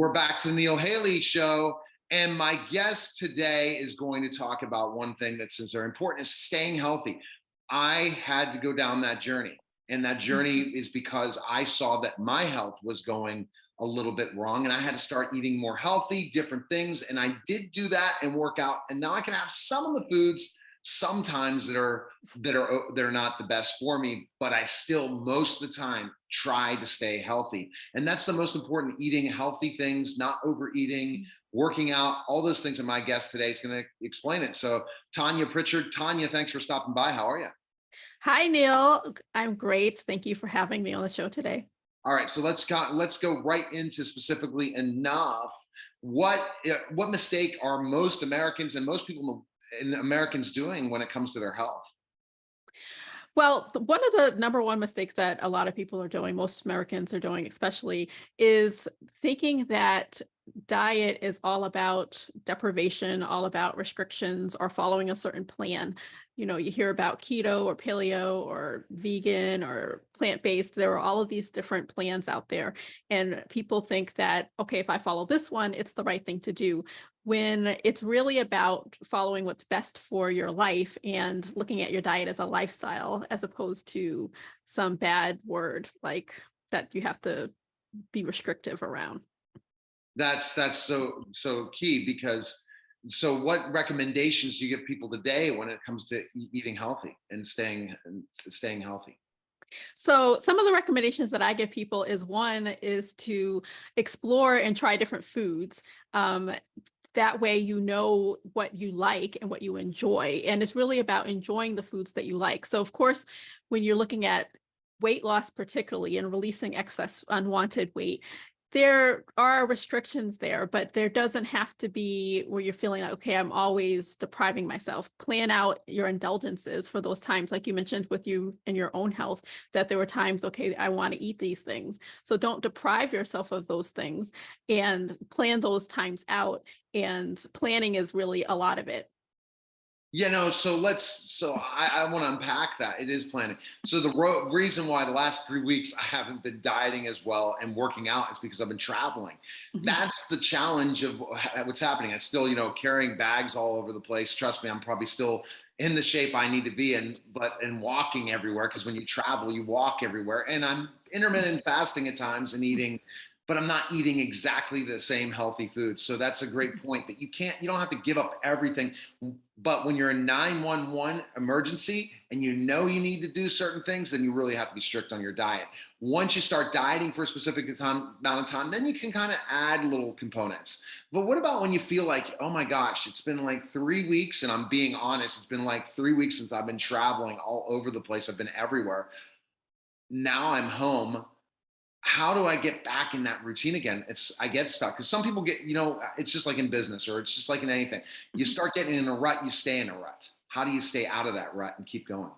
We're back to the Neil Haley Show. And my guest today is going to talk about one thing that's very important is staying healthy. I had to go down that journey. And that journey is because I saw that my health was going a little bit wrong. And I had to start eating more healthy, different things. And I did do that and work out. And now I can have some of the foods sometimes that are not the best for me, but I still most of the time try to stay healthy. And that's the most important: eating healthy things, not overeating, working out, all those things. And my guest today is going to explain it. So Tanya Pritchett. Tanya, thanks for stopping by. How are you? Hi, Neil. I'm great. Thank you for having me on the show today. All right, so let's go right into specifically enough. What mistake are most Americans and most people in Americans doing when it comes to their health? Well, one of the number one mistakes that a lot of people are doing, most Americans are doing especially, is thinking that diet is all about deprivation, all about restrictions, or following a certain plan. You know, you hear about keto or paleo or vegan or plant-based. There are all of these different plans out there. And people think that, okay, if I follow this one, it's the right thing to do, when it's really about following what's best for your life and looking at your diet as a lifestyle, as opposed to some bad word like that you have to be restrictive around. That's so key, because so what recommendations do you give people today when it comes to eating healthy and staying healthy? So some of the recommendations that I give people is, one is to explore and try different foods. That way you know what you like and what you enjoy. And it's really about enjoying the foods that you like. So of course, when you're looking at weight loss particularly and releasing excess unwanted weight, there are restrictions there, but there doesn't have to be where you're feeling like, okay, I'm always depriving myself. Plan out your indulgences for those times, like you mentioned with you and your own health, that there were times, okay, I want to eat these things. So don't deprive yourself of those things, and plan those times out. And planning is really a lot of it. So I want to unpack that. It is planning. So the reason why the last 3 weeks I haven't been dieting as well and working out is because I've been traveling. That's the challenge of what's happening. I'm still, carrying bags all over the place. Trust me, I'm probably still in the shape I need to be in, and walking everywhere, because when you travel, you walk everywhere. And I'm intermittent fasting at times and eating, but I'm not eating exactly the same healthy food. So that's a great point, that you don't have to give up everything. But when you're in 911 emergency and you need to do certain things, then you really have to be strict on your diet. Once you start dieting for a specific amount of time, then you can kind of add little components. But what about when you feel like, oh my gosh, it's been like 3 weeks, and I'm being honest, it's been like 3 weeks since I've been traveling all over the place. I've been everywhere. Now I'm home. How do I get back in that routine again if I get stuck? Because some people get, it's just like in business, or it's just like in anything. You start getting in a rut, you stay in a rut. How do you stay out of that rut and keep going?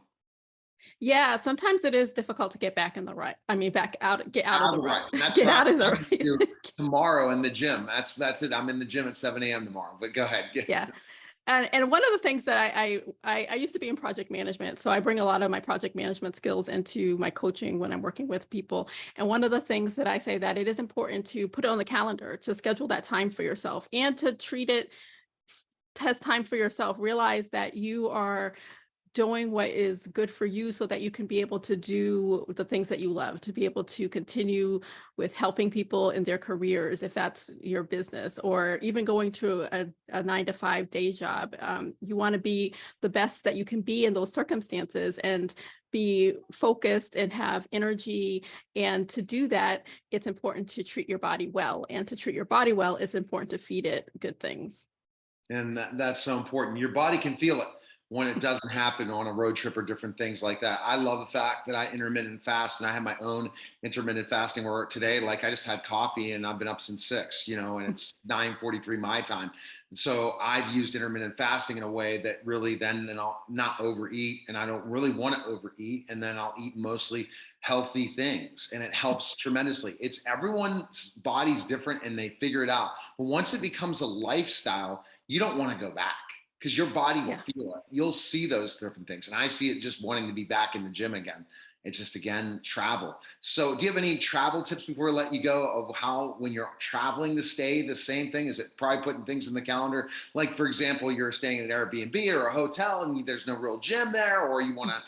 Yeah, sometimes it is difficult to get back in the rut. I mean, get out Out of of the the rut, rut. And that's get what out of the I'm going to do rut. tomorrow in the gym. That's it. I'm in the gym at 7 a.m. tomorrow. But go ahead. Yeah. Yes. And one of the things that I used to be in project management, so I bring a lot of my project management skills into my coaching when I'm working with people. And one of the things that I say, that it is important to put it on the calendar, to schedule that time for yourself, and to treat it as time for yourself. Realize that you are doing what is good for you so that you can be able to do the things that you love, to be able to continue with helping people in their careers, if that's your business, or even going to a 9-to-5 day job. You want to be the best that you can be in those circumstances and be focused and have energy. And to do that, it's important to treat your body well. And to treat your body well, it's important to feed it good things. And that's so important. Your body can feel it when it doesn't happen on a road trip or different things like that. I love the fact that I intermittent fast, and I have my own intermittent fasting, where today, like, I just had coffee and I've been up since 6, and it's 9:43 my time. And so I've used intermittent fasting in a way that really then I'll not overeat, and I don't really want to overeat. And then I'll eat mostly healthy things, and it helps tremendously. It's everyone's body's different and they figure it out. But once it becomes a lifestyle, you don't want to go back, because your body will Yeah. feel it. You'll see those different things. And I see it just wanting to be back in the gym again. It's just, again, travel. So do you have any travel tips before we let you go of how, when you're traveling, to stay the same thing? Is it probably putting things in the calendar? Like, for example, you're staying at an Airbnb or a hotel and there's no real gym there, or you want to,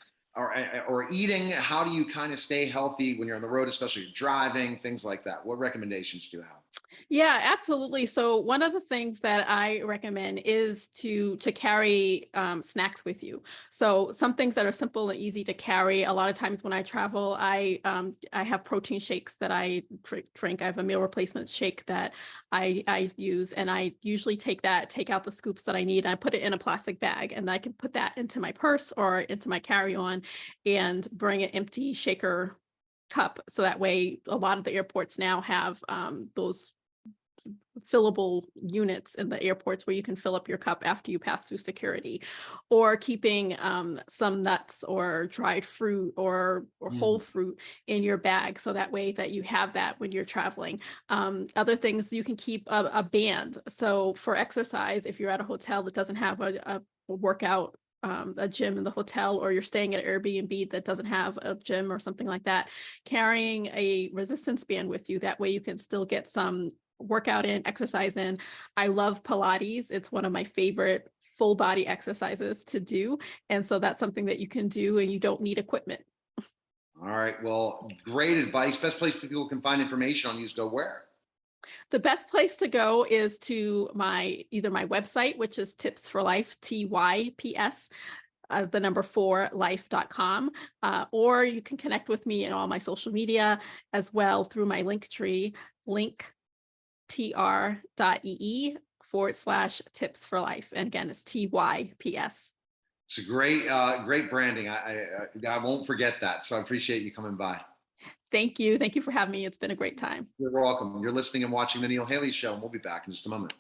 or eating. How do you kind of stay healthy when you're on the road, especially if you're driving, things like that? What recommendations do you have? Yeah, absolutely. So one of the things that I recommend is to carry snacks with you. So some things that are simple and easy to carry. A lot of times when I travel, I have protein shakes that I drink. I have a meal replacement shake that I use, and I usually take out the scoops that I need, and I put it in a plastic bag, and I can put that into my purse or into my carry-on, and bring an empty shaker cup. So that way, a lot of the airports now have those fillable units in the airports where you can fill up your cup after you pass through security, or keeping some nuts or dried fruit or whole Mm. fruit in your bag. So that way that you have that when you're traveling. Other things, you can keep a band. So for exercise, if you're at a hotel that doesn't have a workout, a gym in the hotel, or you're staying at Airbnb that doesn't have a gym or something like that, carrying a resistance band with you. That way you can still get some workout in, exercise in. I love Pilates. It's one of my favorite full body exercises to do. And so that's something that you can do and you don't need equipment. All right. Well, great advice. Best place people can find information on you is go where? The best place to go is to either my website, which is Tips for Life, TYPS, the number 4 life.com, or you can connect with me in all my social media as well through my link tree, linktr.ee/tips for life. And again, it's TYPS. It's a great branding. I won't forget that. So I appreciate you coming by. Thank you. Thank you for having me. It's been a great time. You're welcome. You're listening and watching the Neil Haley Show, and we'll be back in just a moment.